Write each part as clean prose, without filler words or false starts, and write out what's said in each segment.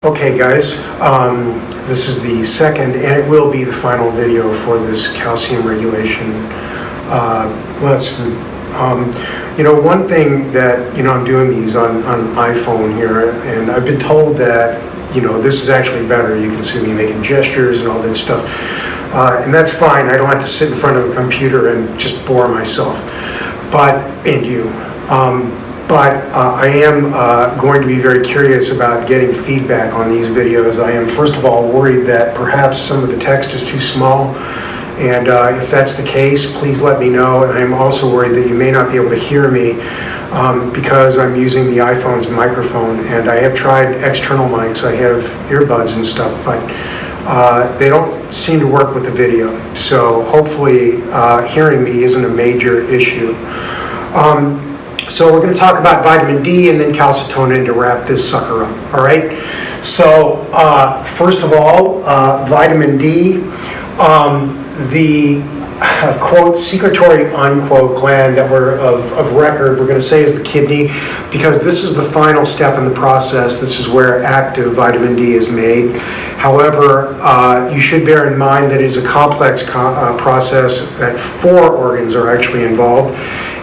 Okay guys, this is the second and it will be the final video for this calcium regulation lesson. One thing that, I'm doing these on iPhone here, and I've been told that, this is actually better. You can see me making gestures and all that stuff. And that's fine. I don't have to sit in front of a computer and just bore myself. But I am going to be very curious about getting feedback on these videos. I am, first of all, worried that perhaps some of the text is too small. And if that's the case, please let me know. And I'm also worried that you may not be able to hear me because I'm using the iPhone's microphone. And I have tried external mics. I have earbuds and stuff, but they don't seem to work with the video. So hopefully hearing me isn't a major issue. So we're going to talk about vitamin D and then calcitonin to wrap this sucker up, all right? So first of all, vitamin D, the quote secretory unquote gland that we're of record, we're going to say is the kidney, because this is the final step in the process. This is where active vitamin D is made. However, you should bear in mind that it is a complex process, that 4 organs are actually involved,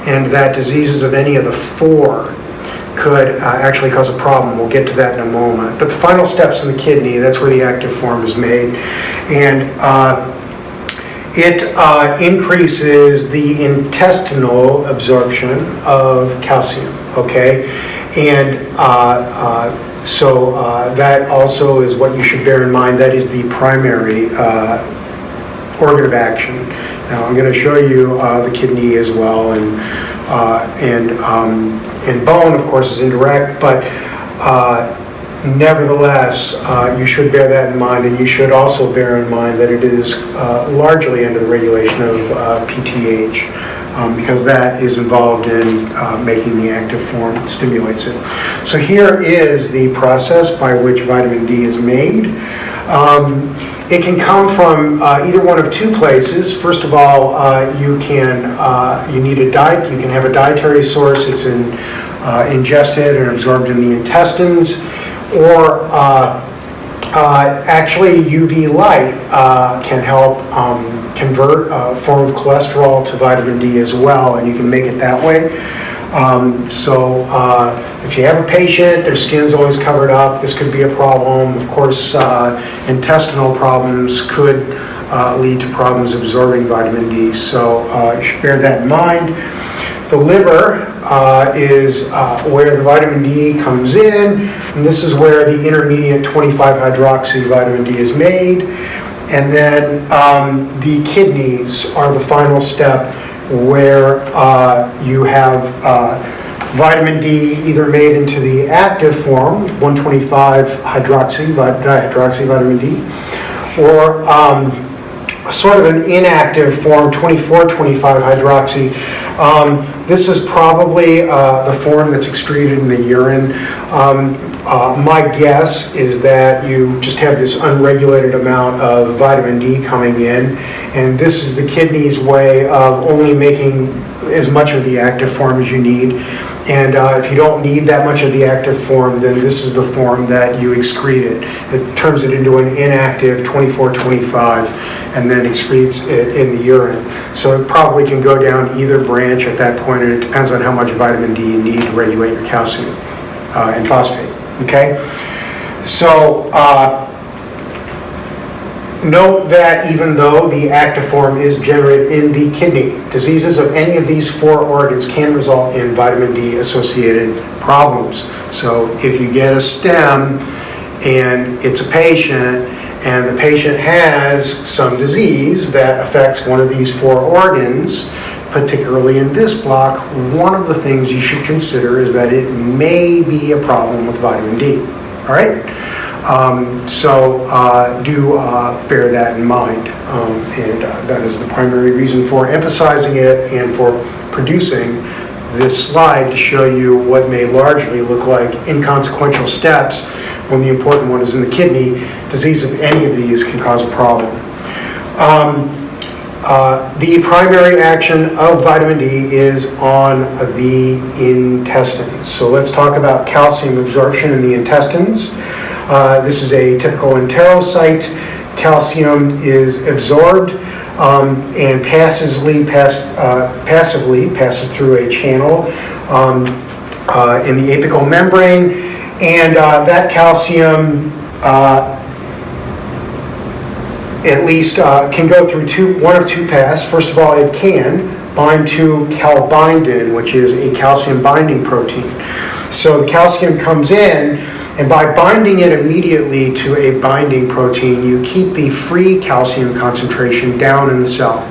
and that diseases of any of the 4 could actually cause a problem. We'll get to that in a moment. But the final steps in the kidney, that's where the active form is made. And it increases the intestinal absorption of calcium, okay? And so that also is what you should bear in mind. That is the primary organ of action. Now I'm going to show you the kidney as well, and bone, of course, is indirect, but nevertheless, you should bear that in mind, and you should also bear in mind that it is largely under the regulation of PTH, because that is involved in making the active form, it stimulates it. So here is the process by which vitamin D is made. It can come from either one of 2 places. First of all, you need a diet. You can have a dietary source. It's ingested and absorbed in the intestines, or actually UV light can help convert a form of cholesterol to vitamin D as well, and you can make it that way. So if you have a patient, their skin's always covered up, this could be a problem. Of course, intestinal problems could lead to problems absorbing vitamin D, so you should bear that in mind. The liver is where the vitamin D comes in, and this is where the intermediate 25-hydroxy vitamin D is made. And then the kidneys are the final step, where you have vitamin D either made into the active form, 125-hydroxy vitamin D, or sort of an inactive form, 24-25-hydroxy. This is probably the form that's excreted in the urine. My guess is that you just have this unregulated amount of vitamin D coming in, and this is the kidney's way of only making as much of the active form as you need. And if you don't need that much of the active form, then this is the form that you excrete it. It turns it into an inactive 24-25 and then excretes it in the urine. So it probably can go down either branch at that point, and it depends on how much vitamin D you need to regulate your calcium and phosphate. Okay? So note that even though the active form is generated in the kidney, diseases of any of these 4 organs can result in vitamin D associated problems. So if you get a stem and it's a patient, and the patient has some disease that affects one of these 4 organs, particularly in this block, one of the things you should consider is that it may be a problem with vitamin D. All right? So do bear that in mind, and that is the primary reason for emphasizing it and for producing this slide, to show you what may largely look like inconsequential steps when the important one is in the kidney. Disease of any of these can cause a problem. The primary action of vitamin D is on the intestines. So let's talk about calcium absorption in the intestines. This is a typical enterocyte. Calcium is absorbed and passively passes through a channel in the apical membrane, and that calcium at least can go through one of two paths. First of all, it can bind to calbindin, which is a calcium binding protein. So the calcium comes in, and by binding it immediately to a binding protein, you keep the free calcium concentration down in the cell.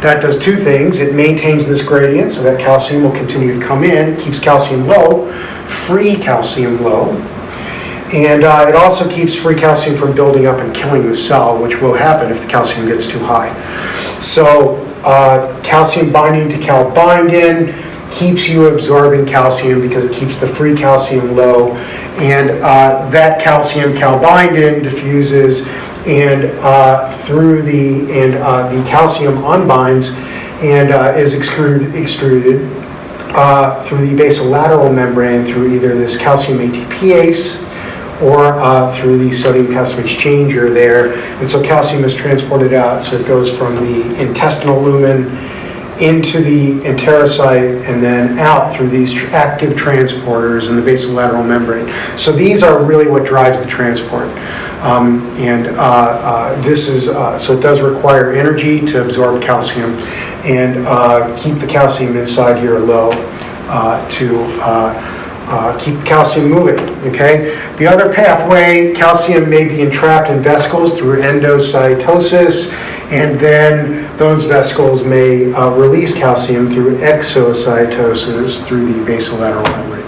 That does two things. It maintains this gradient, so that calcium will continue to come in. It keeps calcium low, free calcium low. And it also keeps free calcium from building up and killing the cell, which will happen if the calcium gets too high. So calcium binding to calbindin keeps you absorbing calcium because it keeps the free calcium low, and that calcium calbindin diffuses and the calcium unbinds and is extruded through the basolateral membrane through either this calcium ATPase or through the sodium calcium exchanger there, and so calcium is transported out. So it goes from the intestinal lumen into the enterocyte and then out through these active transporters in the basolateral membrane. So these are really what drives the transport. This is so it does require energy to absorb calcium and keep the calcium inside here low to keep calcium moving, okay? The other pathway, calcium may be entrapped in vesicles through endocytosis, and then those vesicles may release calcium through exocytosis through the basolateral membrane,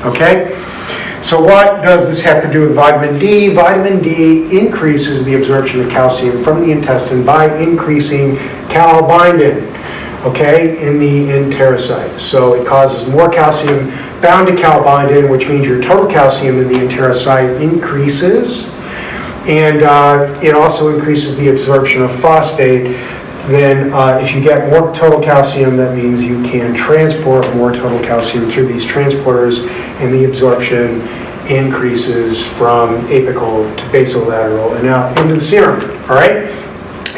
okay? So what does this have to do with vitamin D? Vitamin D increases the absorption of calcium from the intestine by increasing calbindin, okay, in the enterocyte. So it causes more calcium bound to calbindin, which means your total calcium in the enterocyte increases, and it also increases the absorption of phosphate. Then if you get more total calcium, that means you can transport more total calcium through these transporters, and the absorption increases from apical to basolateral and out into the serum, all right?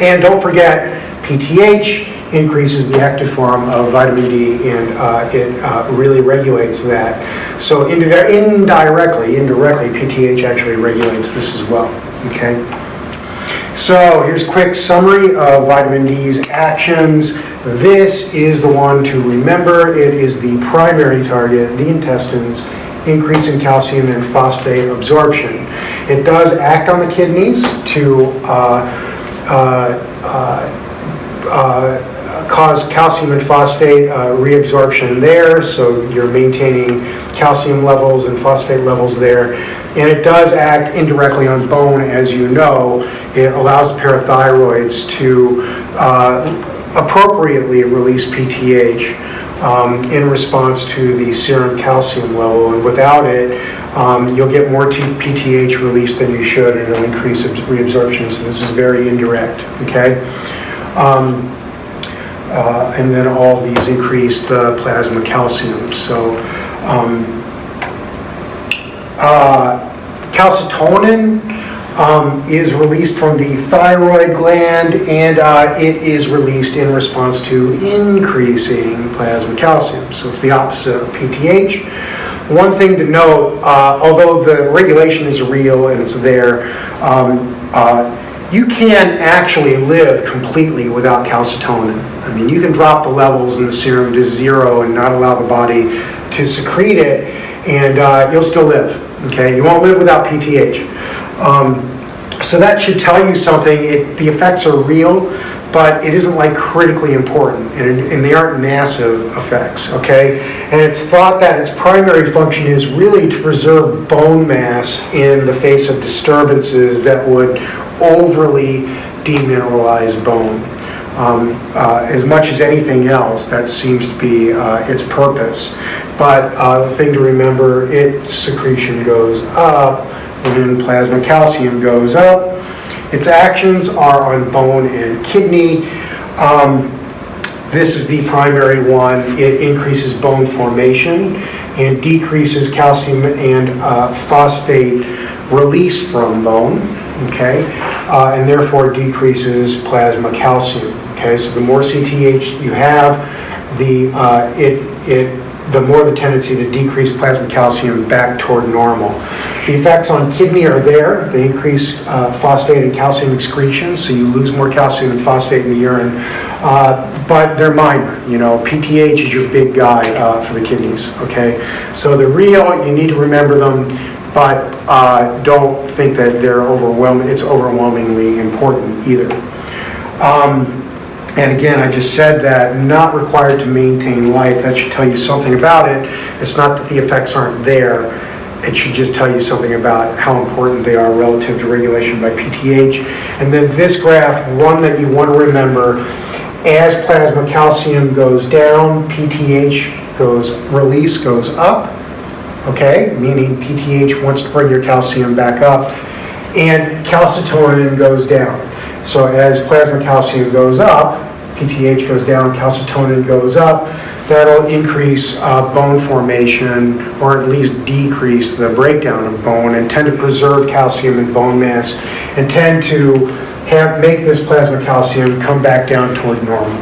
And don't forget, PTH increases the active form of vitamin D, and it really regulates that. So indirectly, PTH actually regulates this as well, okay? So here's a quick summary of vitamin D's actions. This is the one to remember. It is the primary target, the intestines, increasing calcium and phosphate absorption. It does act on the kidneys to cause calcium and phosphate reabsorption there, so you're maintaining calcium levels and phosphate levels there. And it does act indirectly on bone, as you know. It allows the parathyroids to appropriately release PTH in response to the serum calcium level, and without it, you'll get more PTH released than you should, and it'll increase reabsorption, so this is very indirect, okay? And then all of these increase the plasma calcium. So calcitonin is released from the thyroid gland, and it is released in response to increasing plasma calcium. So it's the opposite of PTH. One thing to note, although the regulation is real and it's there, you can actually live completely without calcitonin. I mean, you can drop the levels in the serum to zero and not allow the body to secrete it, and you'll still live, okay? You won't live without PTH. So that should tell you something. The effects are real, but it isn't like critically important, and they aren't massive effects, okay? And it's thought that its primary function is really to preserve bone mass in the face of disturbances that would overly demineralize bone. As much as anything else, that seems to be its purpose. But the thing to remember, its secretion goes up when plasma calcium goes up. Its actions are on bone and kidney. This is the primary one. It increases bone formation and decreases calcium and phosphate release from bone, okay, and therefore decreases plasma calcium. Okay, so the more CTH you have, the more the tendency to decrease plasma calcium back toward normal. The effects on kidney are there. They increase phosphate and calcium excretion, so you lose more calcium and phosphate in the urine, but they're minor. You know, PTH is your big guy for the kidneys, okay? So they're real, you need to remember them, but don't think that they're overwhelming. It's overwhelmingly important either. And again, I just said that not required to maintain life. That should tell you something about it. It's not that the effects aren't there. It should just tell you something about how important they are relative to regulation by PTH. And then this graph, one that you want to remember, as plasma calcium goes down, PTH release goes up, okay? Meaning PTH wants to bring your calcium back up, and calcitonin goes down. So as plasma calcium goes up, PTH goes down, calcitonin goes up. That'll increase bone formation, or at least decrease the breakdown of bone, and tend to preserve calcium in bone mass, and tend to make this plasma calcium come back down toward normal.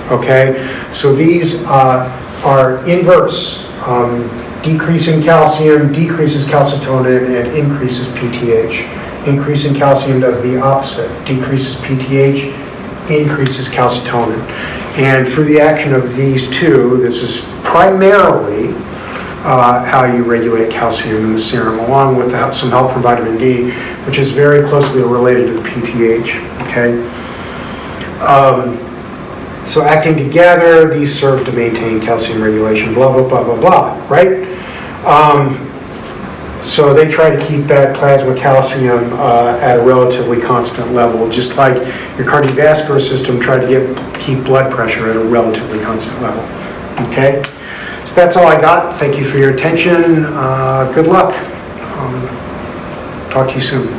Okay, so these are inverse. Decreasing calcium decreases calcitonin and increases PTH. Increasing calcium does the opposite, decreases PTH, increases calcitonin. And through the action of these two, this is primarily how you regulate calcium in the serum, along with some help from vitamin D, which is very closely related to the PTH, okay? So acting together, these serve to maintain calcium regulation, blah, blah, blah, blah, blah, right? So they try to keep that plasma calcium at a relatively constant level, just like your cardiovascular system tried to keep blood pressure at a relatively constant level. Okay? So that's all I got. Thank you for your attention. Good luck. Talk to you soon.